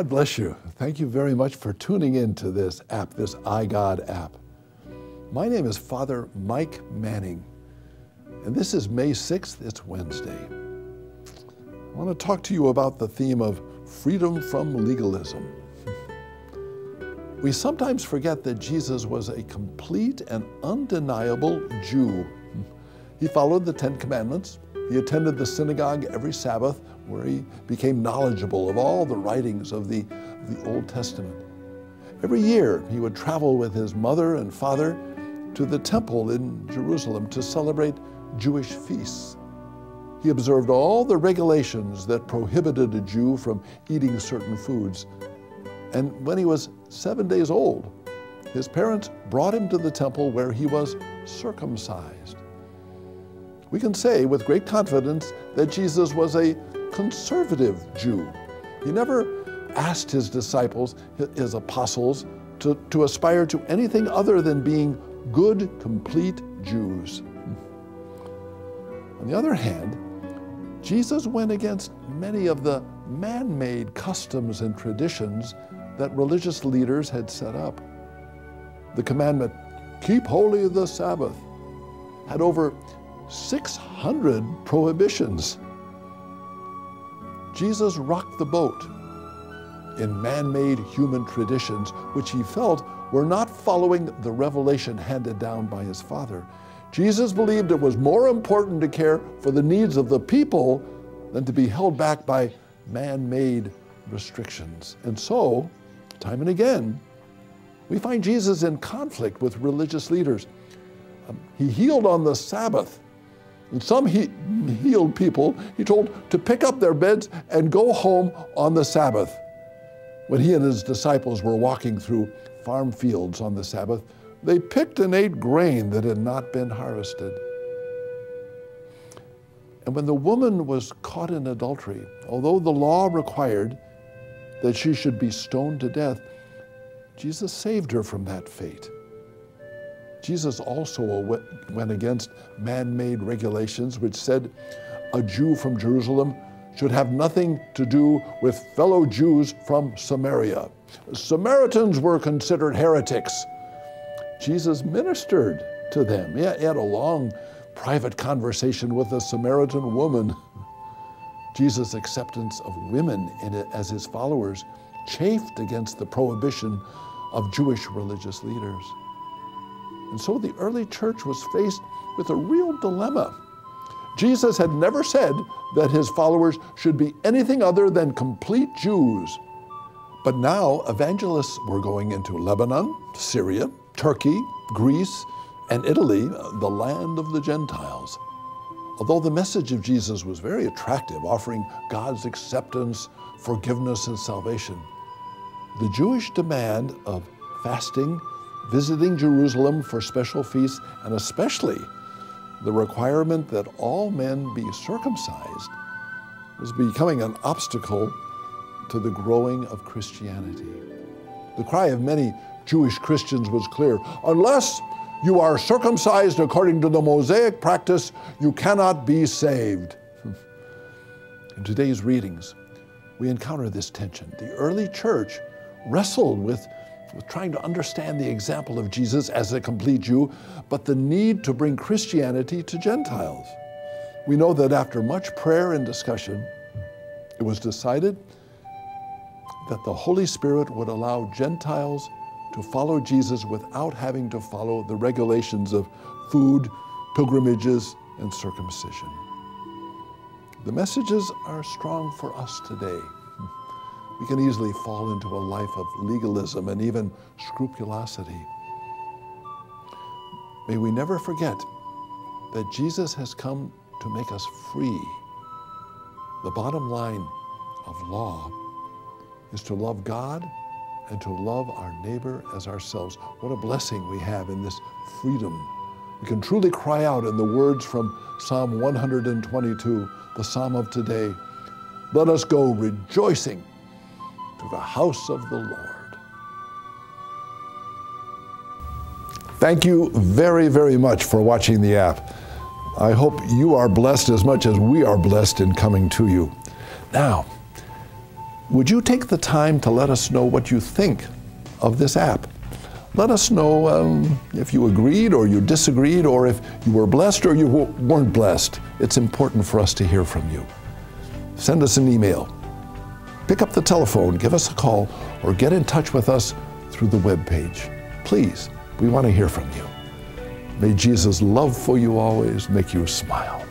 God bless you. Thank you very much for tuning in to this app, this iGod app. My name is Father Mike Manning, and this is May 6th, it's Wednesday. I want to talk to you about the theme of freedom from legalism. We sometimes forget that Jesus was a complete and undeniable Jew. He followed the Ten Commandments. He attended the synagogue every Sabbath, where he became knowledgeable of all the writings of the Old Testament. Every year, he would travel with his mother and father to the temple in Jerusalem to celebrate Jewish feasts. He observed all the regulations that prohibited a Jew from eating certain foods. And when he was 7 days old, his parents brought him to the temple where he was circumcised. We can say with great confidence that Jesus was a conservative Jew. He never asked his disciples, his apostles, to aspire to anything other than being good, complete Jews. On the other hand, Jesus went against many of the man-made customs and traditions that religious leaders had set up. The commandment, "Keep holy the Sabbath," had over 600 prohibitions. Jesus rocked the boat in man-made human traditions, which he felt were not following the revelation handed down by his Father. Jesus believed it was more important to care for the needs of the people than to be held back by man-made restrictions. And so, time and again, we find Jesus in conflict with religious leaders. He healed on the Sabbath. And some healed people, he told to pick up their beds and go home on the Sabbath. When he and his disciples were walking through farm fields on the Sabbath, they picked and ate grain that had not been harvested. And when the woman was caught in adultery, although the law required that she should be stoned to death, Jesus saved her from that fate. Jesus also went against man-made regulations which said a Jew from Jerusalem should have nothing to do with fellow Jews from Samaria. Samaritans were considered heretics. Jesus ministered to them. He had a long private conversation with a Samaritan woman. Jesus' acceptance of women as his followers chafed against the prohibition of Jewish religious leaders. And so the early church was faced with a real dilemma. Jesus had never said that his followers should be anything other than complete Jews. But now evangelists were going into Lebanon, Syria, Turkey, Greece, and Italy, the land of the Gentiles. Although the message of Jesus was very attractive, offering God's acceptance, forgiveness, and salvation, the Jewish demand of fasting, visiting Jerusalem for special feasts, and especially the requirement that all men be circumcised, was becoming an obstacle to the growing of Christianity. The cry of many Jewish Christians was clear: unless you are circumcised according to the Mosaic practice, you cannot be saved. In today's readings, we encounter this tension. The early church wrestled with trying to understand the example of Jesus as a complete Jew, but the need to bring Christianity to Gentiles. We know that after much prayer and discussion, it was decided that the Holy Spirit would allow Gentiles to follow Jesus without having to follow the regulations of food, pilgrimages, and circumcision. The messages are strong for us today. We can easily fall into a life of legalism and even scrupulosity. May we never forget that Jesus has come to make us free. The bottom line of law is to love God and to love our neighbor as ourselves. What a blessing we have in this freedom. We can truly cry out in the words from Psalm 122, the Psalm of today, "Let us go rejoicing to the house of the Lord." Thank you very, very much for watching the app. I hope you are blessed as much as we are blessed in coming to you. Now, would you take the time to let us know what you think of this app? Let us know if you agreed or you disagreed, or if you were blessed or you weren't blessed. It's important for us to hear from you. Send us an email. Pick up the telephone, give us a call, or get in touch with us through the webpage. Please, we want to hear from you. May Jesus' love for you always make you smile.